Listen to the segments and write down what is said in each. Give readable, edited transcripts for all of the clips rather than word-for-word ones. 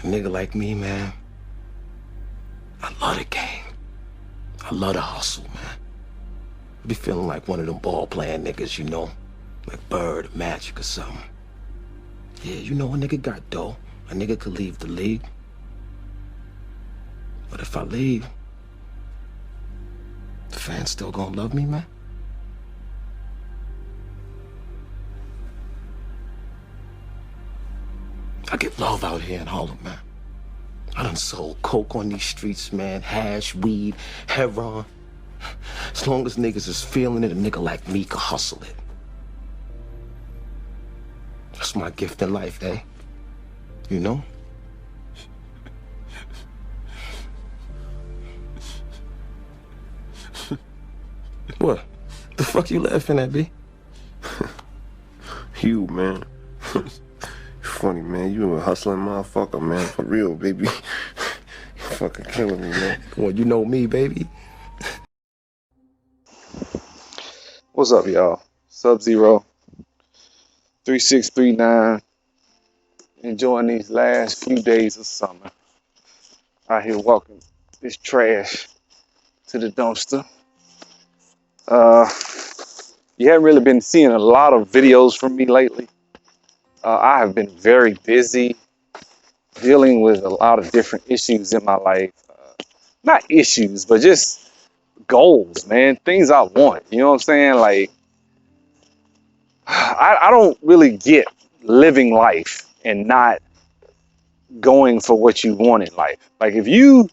A nigga like me, man, I love the game. I love the hustle, man. I be feeling like one of them ball-playing niggas, you know? Like Bird or Magic or something. Yeah, you know, a nigga got dough. A nigga could leave the league. But if I leave, the fans still gonna love me, man? I get love out here in Harlem, man. I done sold coke on these streets, man. Hash, weed, heroin. As long as niggas is feeling it, a nigga like me can hustle it. That's my gift in life, eh? You know? What? The fuck you laughing at, B? You, man. Funny, man. You a hustling motherfucker, man. For real, baby. You fucking killing me, man. Well, you know me, baby. What's up, y'all? Sub-Zero 3639. Enjoying these last few days of summer. Out here walking this trash to the dumpster. You haven't really been seeing a lot of videos from me lately. I have been very busy dealing with a lot of different issues in my life. Not issues, but just goals, man. Things I want. You know what I'm saying? Like, I don't really get living life and not going for what you want in life. Like, if you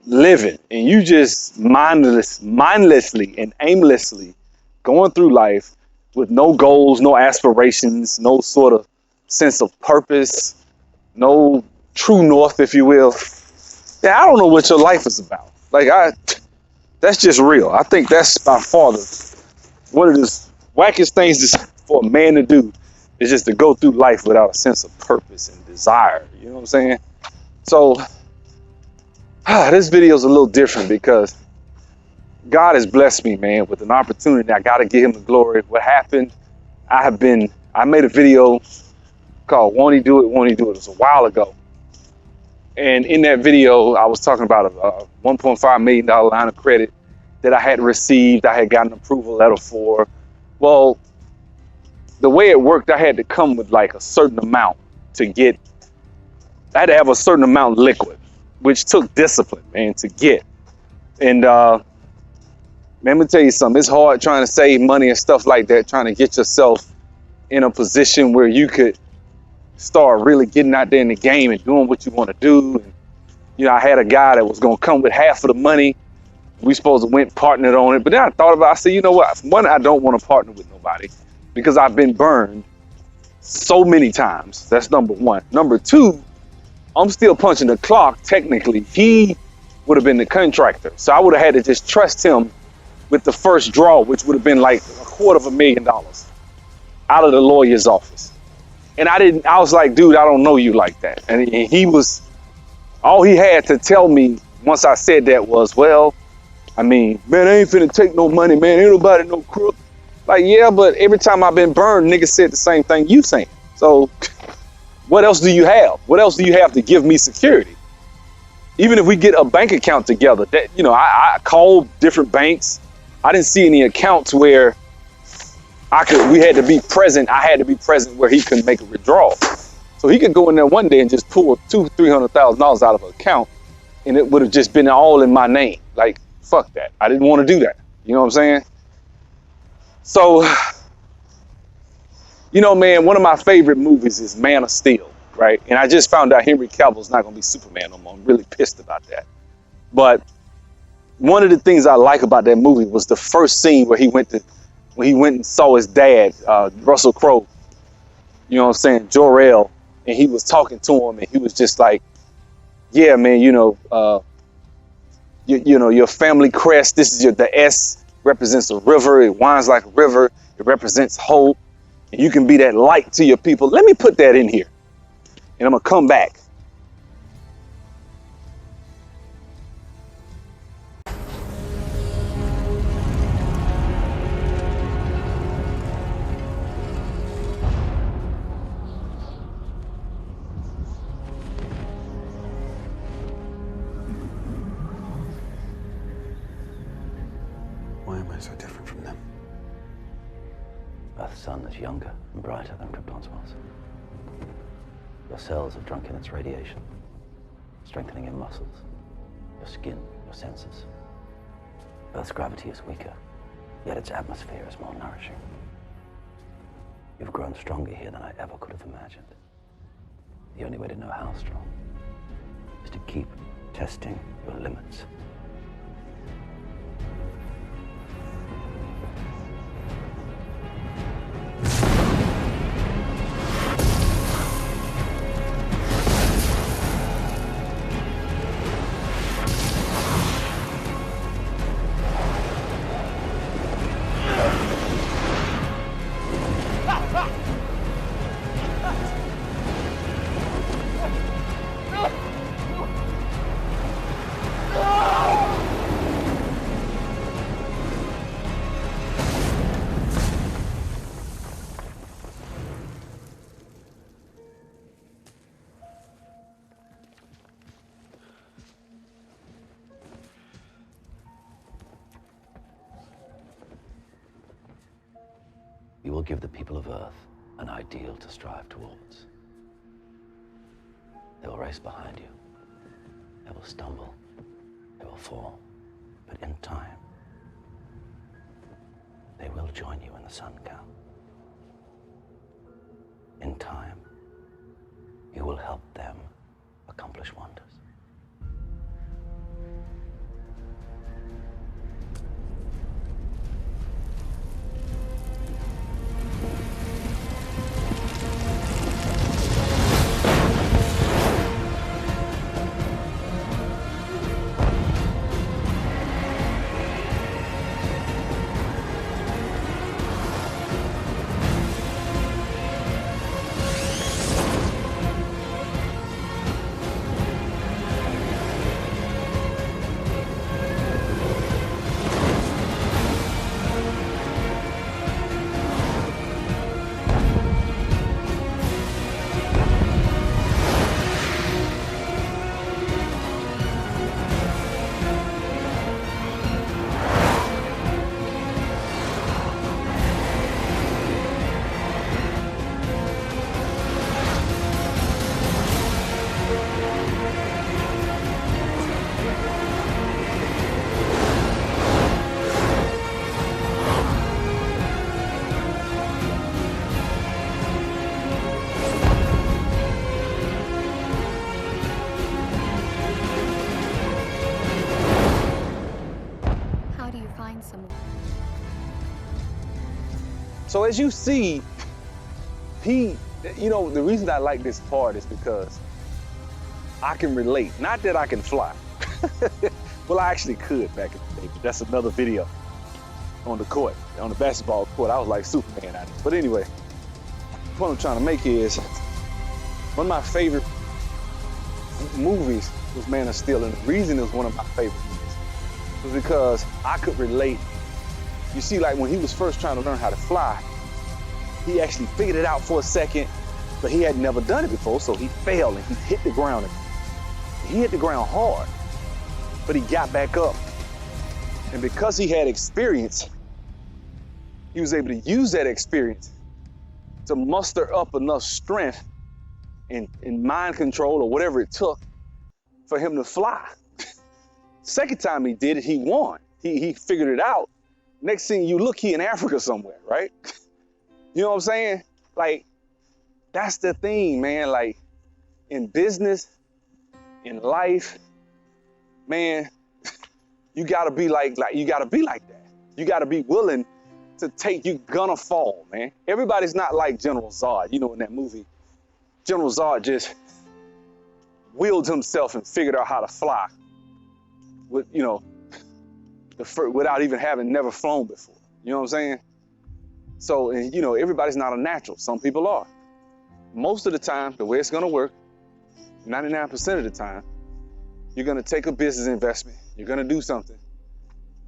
living and you just mindlessly and aimlessly going through life with no goals, no aspirations, no sort of sense of purpose, no true north, if you will, yeah, I don't know what your life is about. Like, that's just real. I think that's by far one of the wackest things for a man to do is just to go through life without a sense of purpose and desire. You know what I'm saying? So this video is a little different because God has blessed me, man, with an opportunity. I got to give him the glory. What happened, I made a video called Won't He Do It, Won't He Do It? It was a while ago. And in that video, I was talking about a $1.5 million line of credit that I had received. I had gotten an approval letter for. Well, the way it worked, I had to come with like a certain amount I had to have a certain amount liquid, which took discipline, man, to get. And man, let me tell you something. It's hard trying to save money and stuff like that, trying to get yourself in a position where you could start really getting out there in the game and doing what you want to do. And, you know, I had a guy that was going to come with half of the money. We supposed to went partnered on it. But then I thought about it. I said, you know what? One, I don't want to partner with nobody because I've been burned so many times. That's number one. Number two, I'm still punching the clock. Technically, he would have been the contractor. So I would have had to just trust him with the first draw, which would have been like $250,000 out of the lawyer's office. And I was like, dude, I don't know you like that. And he was, all he had to tell me once I said that was, well, I mean, man, I ain't finna take no money, man. Ain't nobody no crook. Like, yeah, but every time I've been burned, niggas said the same thing you saying. So what else do you have? What else do you have to give me security? Even if we get a bank account together, that, you know, I called different banks. I didn't see any accounts where we had to be present. I had to be present where he couldn't make a withdrawal. So he could go in there one day and just pull $200,000-$300,000 out of an account, and it would have just been all in my name. Like, fuck that. I didn't want to do that. You know what I'm saying? So, you know, man, one of my favorite movies is Man of Steel, right? And I just found out Henry Cavill's not going to be Superman no more. I'm really pissed about that. But one of the things I like about that movie was the first scene where he went and saw his dad, Russell Crowe, you know what I'm saying, Jor-El, and he was talking to him, and he was just like, yeah, man, you know, your family crest, this is the S represents a river, it winds like a river, it represents hope, and you can be that light to your people. Let me put that in here, and I'm gonna come back. I so different from them? Earth's sun is younger and brighter than Krypton's was. Your cells have drunk in its radiation, strengthening your muscles, your skin, your senses. Earth's gravity is weaker, yet its atmosphere is more nourishing. You've grown stronger here than I ever could have imagined. The only way to know how strong is to keep testing your limits. You will give the people of Earth an ideal to strive towards. They will race behind you. They will stumble. They will fall. But in time, they will join you in the sun, Cal. In time, you will help them accomplish wonders. So as you see, the reason I like this part is because I can relate. Not that I can fly. Well, I actually could back in the day, but that's another video on the court, on the basketball court. I was like Superman out there. But anyway, the point I'm trying to make is one of my favorite movies was Man of Steel, and the reason it was one of my favorite movies was because I could relate. You see, like when he was first trying to learn how to fly, he actually figured it out for a second, but he had never done it before, so he failed and he hit the ground. He hit the ground hard, but he got back up. And because he had experience, he was able to use that experience to muster up enough strength and mind control or whatever it took for him to fly. Second time he did it, he won. He figured it out. Next thing you look, he in Africa somewhere, right? You know what I'm saying? Like, that's the thing, man. Like, in business, in life, man, you gotta be like that. You gotta be willing to take, you gonna fall, man. Everybody's not like General Zod. You know, in that movie, General Zod just willed himself and figured out how to fly with, without even having never flown before. You know what I'm saying? So, and everybody's not a natural. Some people are. Most of the time, the way it's gonna work, 99% of the time, you're gonna take a business investment, you're gonna do something,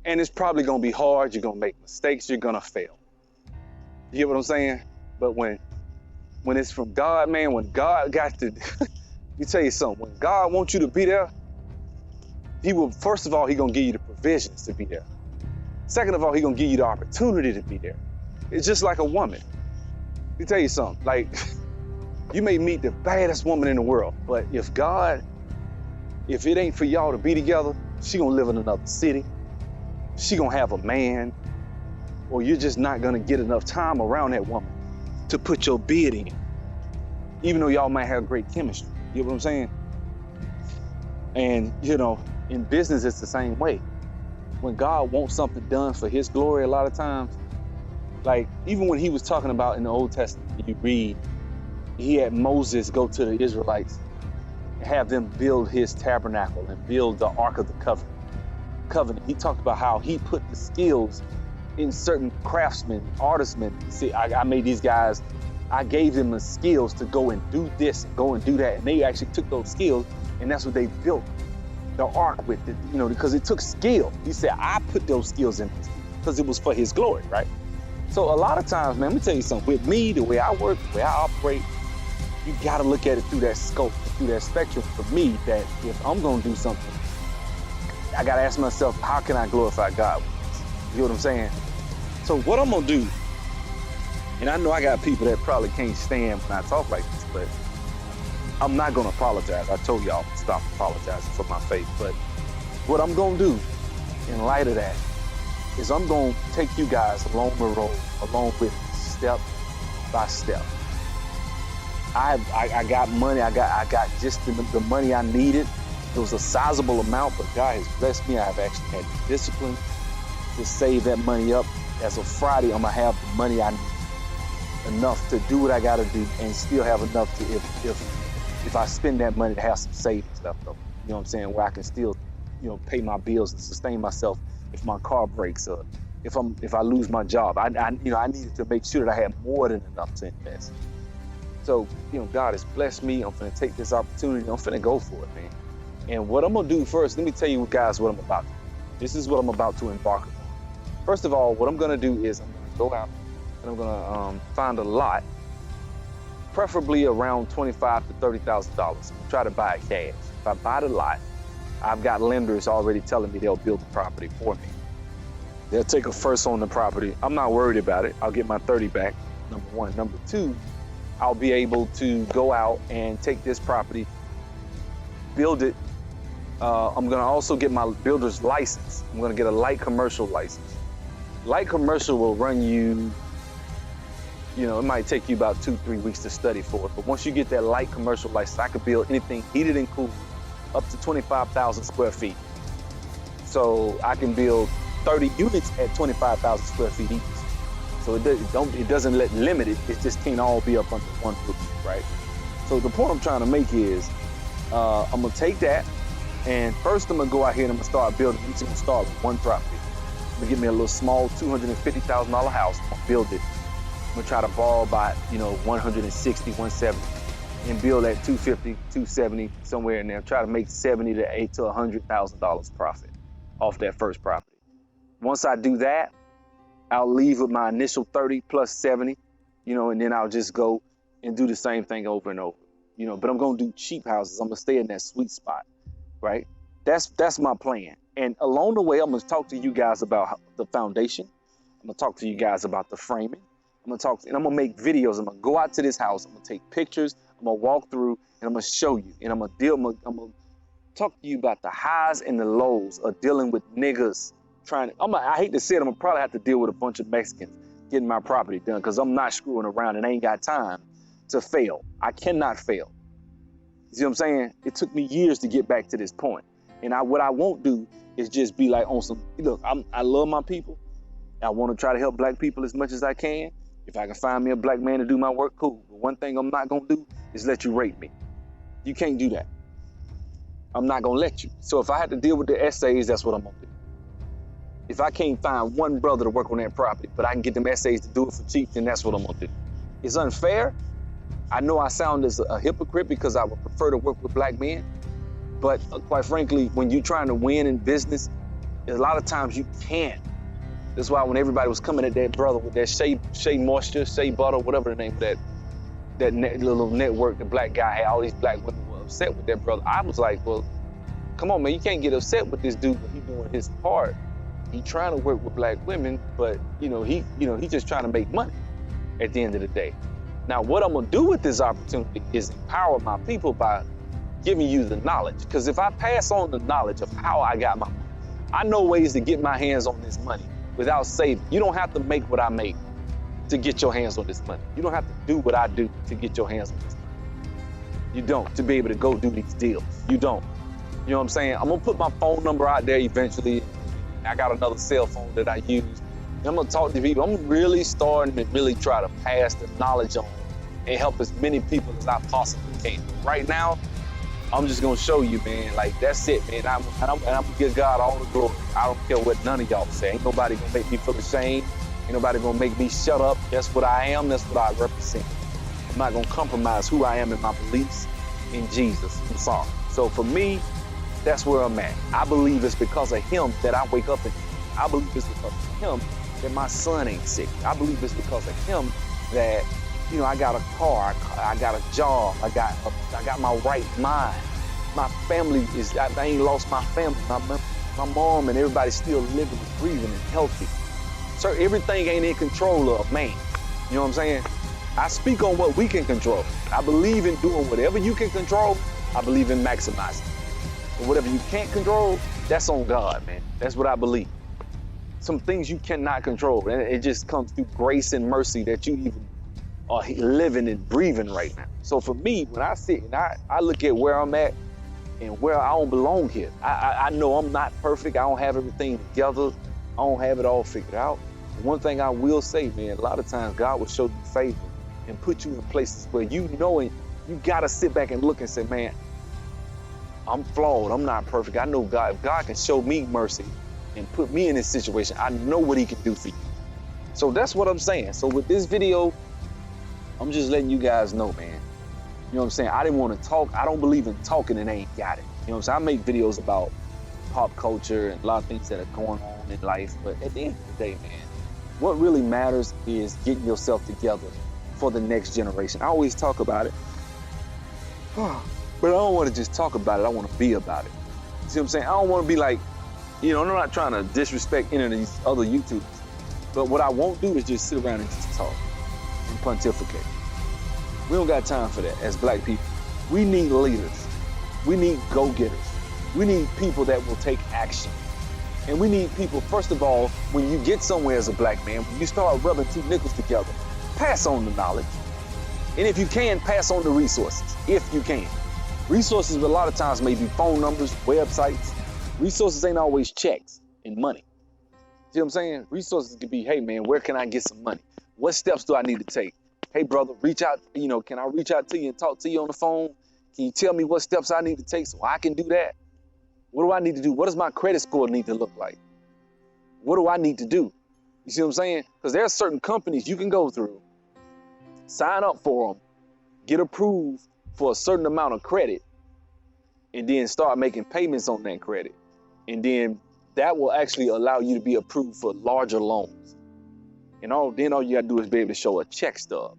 and it's probably gonna be hard, you're gonna make mistakes, you're gonna fail. You get what I'm saying? But when it's from God, man, when God got to, let me tell you something, when God wants you to be there, he will, first of all, he gonna give you the provisions to be there. Second of all, he gonna give you the opportunity to be there. It's just like a woman. Let me tell you something, like, you may meet the baddest woman in the world, but if it ain't for y'all to be together, she gonna live in another city, she gonna have a man, or you're just not gonna get enough time around that woman to put your bid in, even though y'all might have great chemistry. You know what I'm saying? And, you know, in business, it's the same way. When God wants something done for his glory, a lot of times, like even when he was talking about in the Old Testament, you read, he had Moses go to the Israelites and have them build his tabernacle and build the Ark of the Covenant. He talked about how he put the skills in certain craftsmen, artismen. See, I made these guys, I gave them the skills to go and do this and go and do that. And they actually took those skills, and that's what they built the ark with it, you know, because it took skill. He said, I put those skills in because it was for his glory, right? So a lot of times, man, let me tell you something. With me, the way I work, the way I operate, you gotta look at it through that scope, through that spectrum. For me, that if I'm gonna do something, I gotta ask myself, how can I glorify God with this? You know what I'm saying? So what I'm gonna do, and I know I got people that probably can't stand when I talk like this, but I'm not gonna apologize. I told y'all to stop apologizing for my faith. But what I'm gonna do in light of that is I'm gonna take you guys along the road, along with me, step by step. I got money, I got just the money I needed. It was a sizable amount, but God has blessed me. I have actually had the discipline to save that money up. As of Friday, I'm gonna have the money I need, enough to do what I gotta do, and still have enough to, if I spend that money, to have some savings left over. You know what I'm saying? Where I can still, you know, pay my bills and sustain myself if my car breaks up, if I lose my job. I needed to make sure that I had more than enough to invest. So, you know, God has blessed me. I'm finna take this opportunity. I'm finna go for it, man. And what I'm gonna do first, let me tell you guys what I'm about to do. This is what I'm about to embark on. First of all, what I'm gonna do is I'm gonna go out and I'm gonna find a lot, preferably around $25,000 to $30,000. Try to buy it cash. If I buy the lot, I've got lenders already telling me they'll build the property for me. They'll take a first on the property. I'm not worried about it. I'll get my 30 back, number one. Number two, I'll be able to go out and take this property, build it. I'm gonna also get my builder's license. I'm gonna get a light commercial license. Light commercial will run you, you know, it might take you about 2-3 weeks to study for it. But once you get that light commercial license, I could build anything heated and cooled up to 25,000 square feet. So I can build 30 units at 25,000 square feet each. So it doesn't limit it. It just can't all be up under one roof, right? So the point I'm trying to make is, I'm gonna take that, and first I'm gonna go out here and I'm gonna start building. I'm just gonna start with one property. I'm gonna get me a little small $250,000 house. I'm gonna build it. I'm gonna try to borrow by, you know, 160, 170, and build at 250, 270, somewhere in there. Try to make $70,000 to $100,000 profit off that first property. Once I do that, I'll leave with my initial 30 plus 70, you know, and then I'll just go and do the same thing over and over, you know. But I'm gonna do cheap houses. I'm gonna stay in that sweet spot, right? That's my plan. And along the way, I'm gonna talk to you guys about the foundation. I'm gonna talk to you guys about the framing. I'm gonna make videos. I'm gonna go out to this house. I'm gonna take pictures. I'm gonna walk through and I'm gonna show you. And I'm gonna talk to you about the highs and the lows of dealing with niggas I hate to say it, I'm gonna probably have to deal with a bunch of Mexicans getting my property done, because I'm not screwing around and I ain't got time to fail. I cannot fail. You see what I'm saying? It took me years to get back to this point. And what I won't do is just be like on some, look, I love my people. I want to try to help black people as much as I can. If I can find me a black man to do my work, cool. But one thing I'm not gonna do is let you rape me. You can't do that. I'm not gonna let you. So if I had to deal with the essays, that's what I'm gonna do. If I can't find one brother to work on that property, but I can get them essays to do it for cheap, then that's what I'm gonna do. It's unfair. I know I sound as a hypocrite because I would prefer to work with black men, but quite frankly, when you're trying to win in business, a lot of times you can't. That's why when everybody was coming at that brother with that Shea Moisture, Shea Butter, whatever the name of that little network, the black guy had, all these black women were upset with that brother. I was like, well, come on, man, you can't get upset with this dude when he's doing his part He trying to work with black women, but he just trying to make money at the end of the day. Now, what I'm gonna do with this opportunity is empower my people by giving you the knowledge. Because if I pass on the knowledge of how I got my money, I know ways to get my hands on this money without saving. You don't have to make what I make to get your hands on this money. You don't have to do what I do to get your hands on this money. You don't, to be able to go do these deals. You don't. You know what I'm saying? I'm gonna put my phone number out there eventually. I got another cell phone that I use. I'm gonna talk to people. I'm really starting to really try to pass the knowledge on and help as many people as I possibly can. Right now, I'm just gonna show you, man, like that's it, man. I'm gonna give God all the glory. I don't care what none of y'all say. Ain't nobody gonna make me feel ashamed. Ain't nobody gonna make me shut up. That's what I am, that's what I represent. I'm not gonna compromise who I am in my beliefs in Jesus. I'm sorry. So for me, that's where I'm at. I believe it's because of him that I wake up and I believe it's because of him that my son ain't sick. I believe it's because of him that, I got a car, I got a job, I got my right mind. My family I ain't lost my family. My mom and everybody's still living and breathing and healthy. So everything ain't in control of man. You know what I'm saying? I speak on what we can control. I believe in doing whatever you can control. I believe in maximizing. But whatever you can't control, that's on God, man. That's what I believe. Some things you cannot control, and it just comes through grace and mercy that you even are living and breathing right now. So for me, when I sit and I look at where I'm at and where I don't belong here, I know I'm not perfect. I don't have everything together. I don't have it all figured out. But one thing I will say, man, a lot of times God will show you favor and put you in places where and you gotta sit back and look and say, man, I'm flawed. I'm not perfect. I know God. If God can show me mercy and put me in this situation, I know what he can do for you. So that's what I'm saying. So with this video, I'm just letting you guys know, man. You know what I'm saying? I didn't want to talk. I don't believe in talking and ain't got it. You know what I'm saying? I make videos about pop culture and a lot of things that are going on in life. But at the end of the day, man, what really matters is getting yourself together for the next generation. I always talk about it. But I don't want to just talk about it. I want to be about it. See what I'm saying? I don't want to be like, I'm not trying to disrespect any of these other YouTubers. But what I won't do is just sit around and just talk and pontificate. We don't got time for that as black people. We need leaders. We need go-getters. We need people that will take action. And we need people, first of all, when you get somewhere as a black man, when you start rubbing two nickels together, pass on the knowledge. And if you can, pass on the resources, if you can. Resources a lot of times may be phone numbers, websites. Resources ain't always checks and money. See what I'm saying? Resources could be, hey man, where can I get some money? What steps do I need to take? Hey brother, reach out, can I reach out to you and talk to you on the phone? Can you tell me what steps I need to take so I can do that? What do I need to do? What does my credit score need to look like? What do I need to do? You see what I'm saying? Because there are certain companies you can go through, sign up for them, get approved for a certain amount of credit, and then start making payments on that credit. And then that will actually allow you to be approved for larger loans. And then all you gotta do is be able to show a check stub.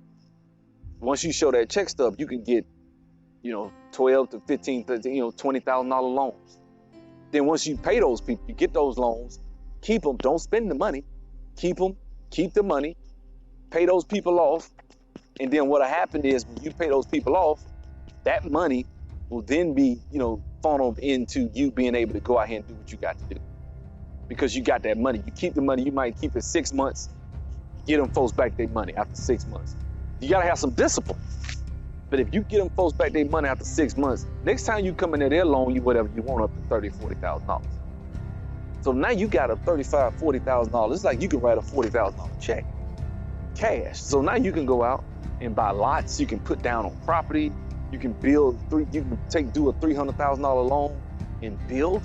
Once you show that check stub, you can get, $12 to $15, $20,000 loans. Then once you pay those people, you get those loans, keep them, don't spend the money, keep them, keep the money, pay those people off. And then what'll happen is when you pay those people off, that money will then be, funneled into you being able to go out here and do what you got to do. Because you got that money. You keep the money, you might keep it 6 months, get them folks back their money after 6 months. You gotta have some discipline. But if you get them folks back their money after 6 months, next time you come in there, they'll loan you whatever you want up to $30,000, $40,000. So now you got a $35,000, $40,000. It's like you can write a $40,000 check, cash. So now you can go out and buy lots. You can put down on property. You can build, do a $300,000 loan and build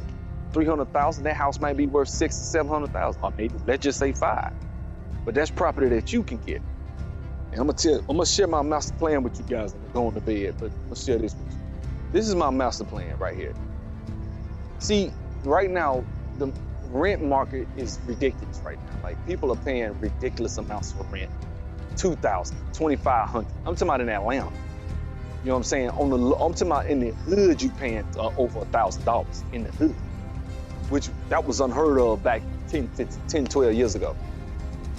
$300,000. That house might be worth $600,000 to $700,000, or maybe let's just say $5. But that's property that you can get. And I'm gonna share my master plan with you guys. I'm going to bed, but I'm gonna share this with you. This is my master plan right here. See, right now the rent market is ridiculous right now. Like people are paying ridiculous amounts for rent, $2,000, $2,500. I'm talking about in Atlanta. You know what I'm saying? I'm talking about in the hood, you paying over $1,000 in the hood, which that was unheard of back 10, 12 years ago.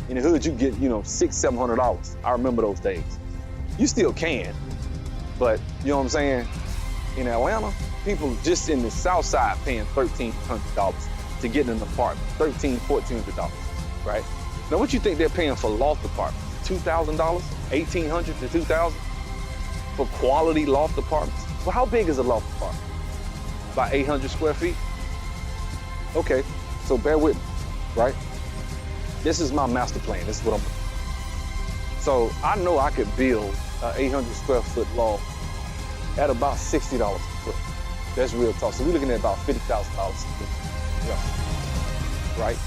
In the hood, you get, $600, $700. I remember those days. You still can, but you know what I'm saying? In Atlanta, people just in the South Side paying $1,300 to get in an apartment, $1,300, $1,400, right? Now, what you think they're paying for loft apartments? $2,000, $1,800 to $2,000 for quality loft apartments? Well, how big is a loft apartment? About 800 square feet? Okay, so bear with me, right? This is my master plan. This is what I'm doing. So I know I could build an 800 square foot loft at about $60 a foot. That's real talk. So we're looking at about $50,000 a foot. Yeah. Right?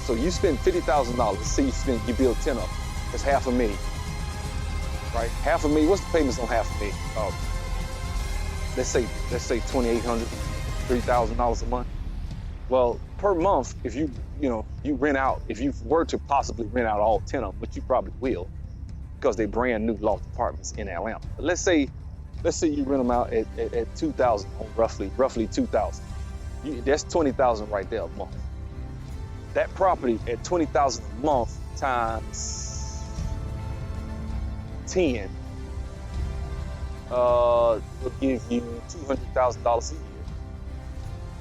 So you spend $50,000, say you build 10 of them. That's $500,000. Right? $500,000, what's the payments on $500,000? Let's say $2,800, $3,000 a month. Well, per month, if you rent out, if you were to possibly rent out all 10 of them, which you probably will, because they're brand new loft apartments in Atlanta. But let's say you rent them out at 2,000, roughly 2,000. That's 20,000 right there a month. That property at 20,000 a month times 10 will give you $200,000 a year.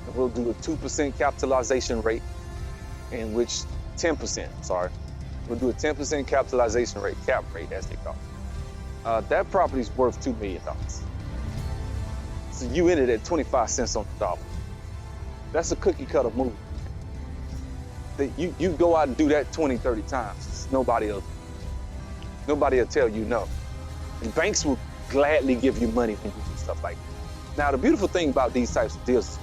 And we'll do a 2% capitalization rate, in which 10%, we'll do a 10% capitalization rate, cap rate as they call it. That property's worth $2 million. So you ended at 25 cents on the dollar. That's a cookie cutter move. You go out and do that 20, 30 times. Nobody will tell you no. And banks will gladly give you money when you do stuff like that. Now, the beautiful thing about these types of deals is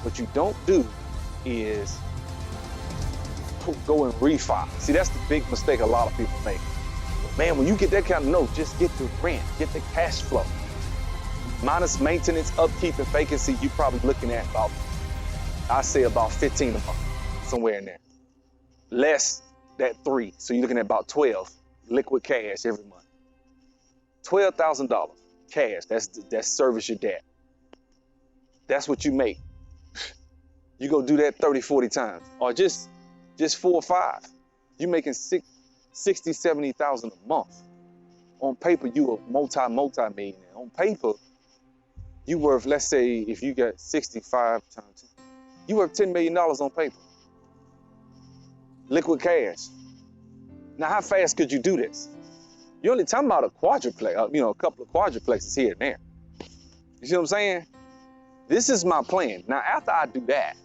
what you don't do is go and refi. See, that's the big mistake a lot of people make. Man, when you get that kind of note, just get the rent, get the cash flow. Minus maintenance, upkeep, and vacancy, you're probably looking at about 15 a month, somewhere in there. Less that 3, so you're looking at about 12 liquid cash every month. $12,000 cash, that's service your debt. That's what you make. You go do that 30, 40 times, or just 4 or 5. You're making 60, 70,000 a month. On paper, you a multi-millionaire. On paper, you worth, let's say, if you got 65 times, you worth $10 million on paper. Liquid cash. Now, how fast could you do this? You're only talking about a quadruplex, a couple of quadruplexes here and there. You see what I'm saying? This is my plan. Now, after I do that,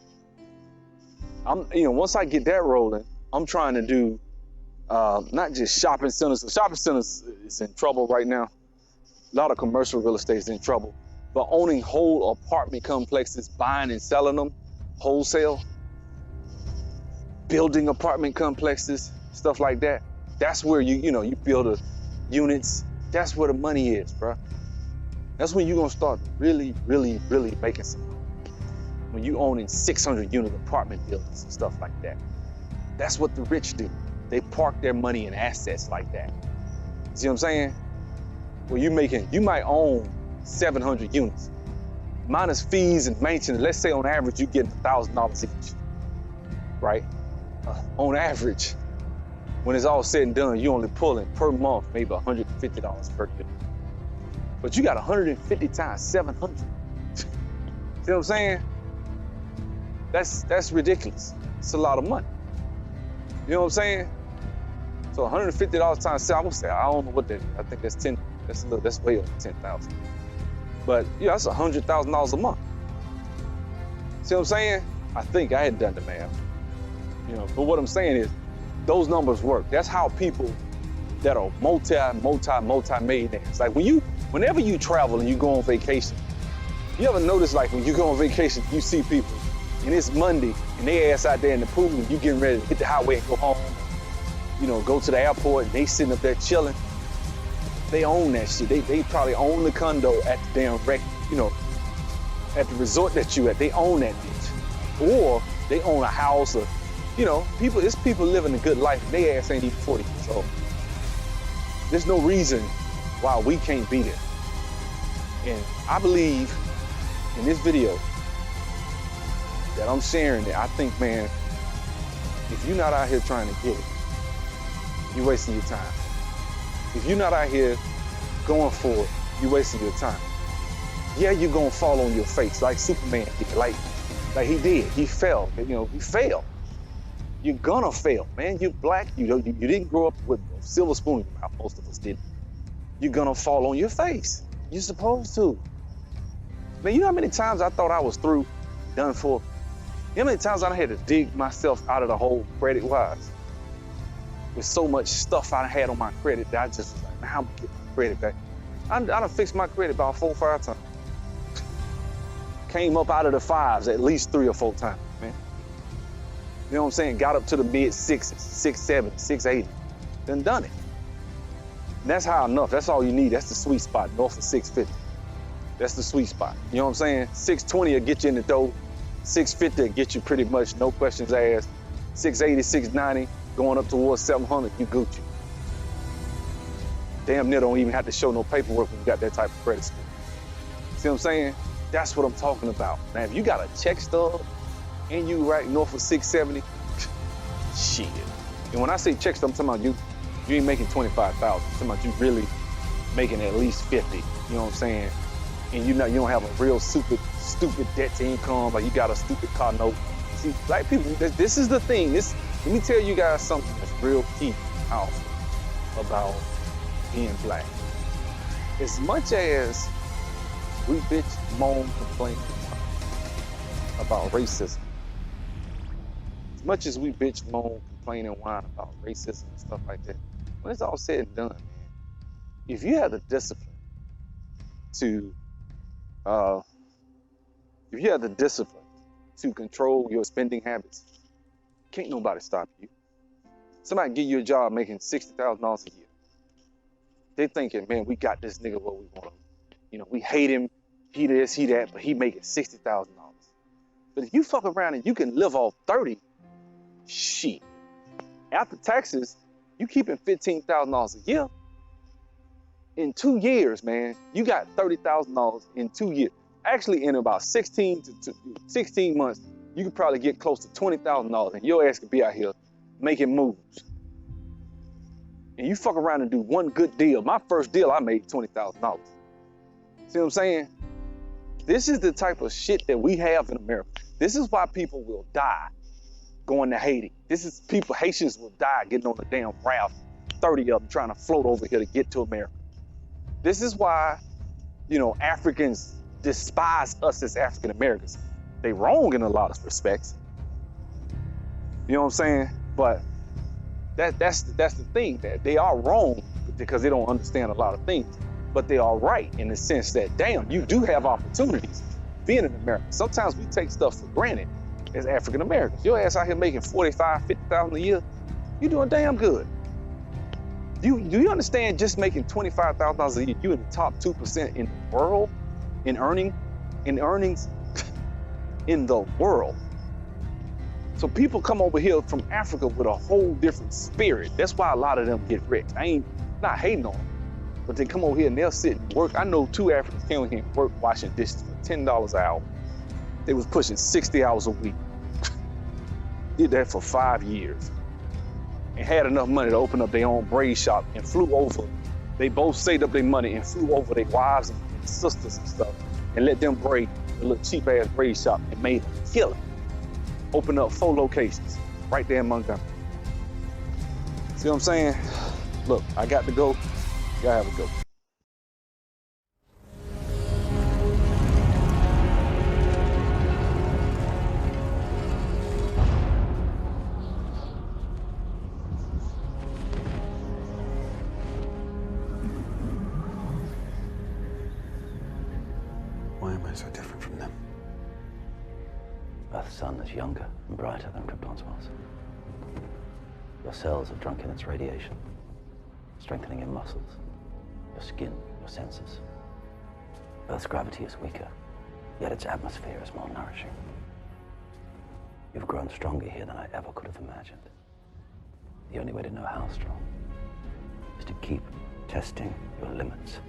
once I get that rolling, I'm trying to do not just shopping centers. The shopping centers is in trouble right now. A lot of commercial real estate is in trouble. But owning whole apartment complexes, buying and selling them wholesale, building apartment complexes, stuff like that. That's where you build units. That's where the money is, bro. That's when you're gonna start really, really, really making some money. When you owning 600 unit apartment buildings and stuff like that. That's what the rich do. They park their money in assets like that. See what I'm saying? Well, you might own 700 units. Minus fees and maintenance, let's say on average you get $1,000 each, right? On average, when it's all said and done, you only pulling per month maybe $150 per unit. But you got 150 times 700. See what I'm saying? That's ridiculous. It's a lot of money. You know what I'm saying? So $150 times 7, I would say, I don't know what that is. I think that's 10. That's way over 10,000. But yeah, that's $100,000 a month. See what I'm saying? I think I had done the math. But what I'm saying is, those numbers work. That's how people that are multi-millionaires. Like whenever you travel and you go on vacation, you ever notice like when you go on vacation, you see people and it's Monday and they ass out there in the pool and you getting ready to hit the highway and go home, go to the airport and they sitting up there chilling. They own that shit. They probably own the condo at the damn wreck, at the resort that you at. They own that bitch. Or they own a house or, it's people living a good life and they ass ain't even 40 years old. There's no reason why we can't be there. And I believe in this video that I'm sharing that I think, man, If you're not out here trying to get it, you're wasting your time. If you're not out here going for it, you're wasting your time. Yeah, you're gonna fall on your face like Superman did, like he did. He fell, he failed. You're gonna fail, man. You're black, you didn't grow up with a silver spoon in your mouth, most of us didn't. You're gonna fall on your face. You're supposed to. Man, you know how many times I thought I was through, done for? You know how many times I had to dig myself out of the hole credit-wise? With so much stuff I had on my credit that I just was like, man, how am I gonna get my credit back? I done fixed my credit about 4 or 5 times. Came up out of the 5s at least 3 or 4 times, man. You know what I'm saying? Got up to the mid 6s, 670, 680. Done it. And that's high enough. That's all you need. That's the sweet spot, north of 650. That's the sweet spot. You know what I'm saying? 620 will get you in the door. 650 will get you pretty much no questions asked. 680, 690, going up towards 700, you Gucci. Damn near don't even have to show no paperwork when you got that type of credit score. See what I'm saying? That's what I'm talking about. Now, if you got a check stub and you right north of 670, shit. And when I say check stub, I'm talking about you ain't making 25,000. I'm talking about you really making at least 50. You know what I'm saying? And you don't have a real stupid debt to income, like you got a stupid car note. See, black people, this is the thing. Let me tell you guys something that's real key powerful about being black. As much as we bitch, moan, complain about racism, as much as we bitch, moan, complain, and whine about racism and stuff like that, when it's all said and done, man, if you have the discipline to control your spending habits, can't nobody stop you. Somebody give you a job making $60,000 a year. They thinking, man, we got this nigga what we want him. We hate him, he this, he that, but he making $60,000. But if you fuck around and you can live off 30, shit. After taxes, you keeping $15,000 a year. In 2 years, man, you got $30,000 in 2 years. Actually, in about 16 months, you could probably get close to $20,000 and your ass could be out here making moves. And you fuck around and do one good deal. My first deal, I made $20,000. See what I'm saying? This is the type of shit that we have in America. This is why people will die going to Haiti. Haitians will die getting on the damn raft, 30 of them trying to float over here to get to America. This is why, Africans despise us as African Americans. They wrong in a lot of respects. You know what I'm saying? But that's the thing, that they are wrong because they don't understand a lot of things. But they are right in the sense that, damn, you do have opportunities being in America. Sometimes we take stuff for granted as African Americans. Your ass out here making $45,000, $50,000 a year, you doing damn good. Do you understand just making $25,000 a year, you in the top 2% in the world in earnings in the world. So people come over here from Africa with a whole different spirit. That's why a lot of them get rich. I ain't not hating on them, but they come over here and they'll sit and work. I know 2 Africans came over here and work washing dishes for $10 an hour. They was pushing 60 hours a week. Did that for 5 years. And had enough money to open up their own braid shop and flew over. They both saved up their money and flew over their wives and sisters and stuff and let them braid a little cheap ass braid shop and made them kill it. Open up 4 locations right there in Montgomery. See what I'm saying? Look, I got to go. Y'all have a go. Why am I so different from them? Earth's sun is younger and brighter than Krypton's was. Your cells have drunk in its radiation, strengthening your muscles, your skin, your senses. Earth's gravity is weaker, yet its atmosphere is more nourishing. You've grown stronger here than I ever could have imagined. The only way to know how strong is to keep testing your limits.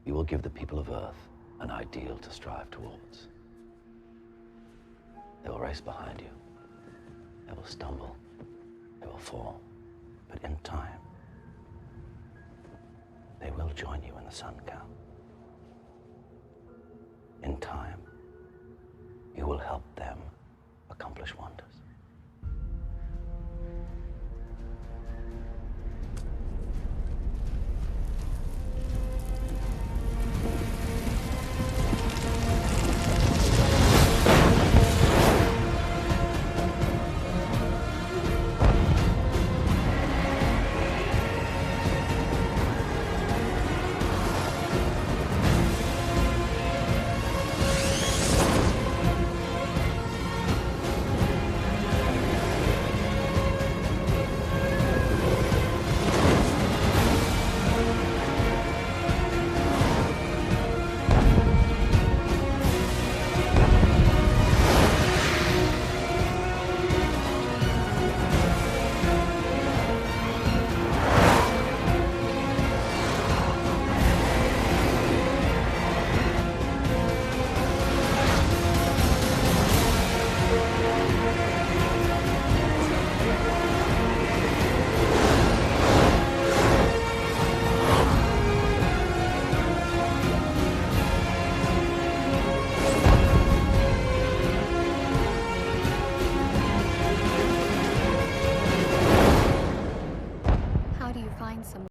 You will give the people of Earth an ideal to strive towards. They will race behind you. They will stumble. They will fall. But in time, they will join you in the sun, Cal. In time, you will help them accomplish wonders.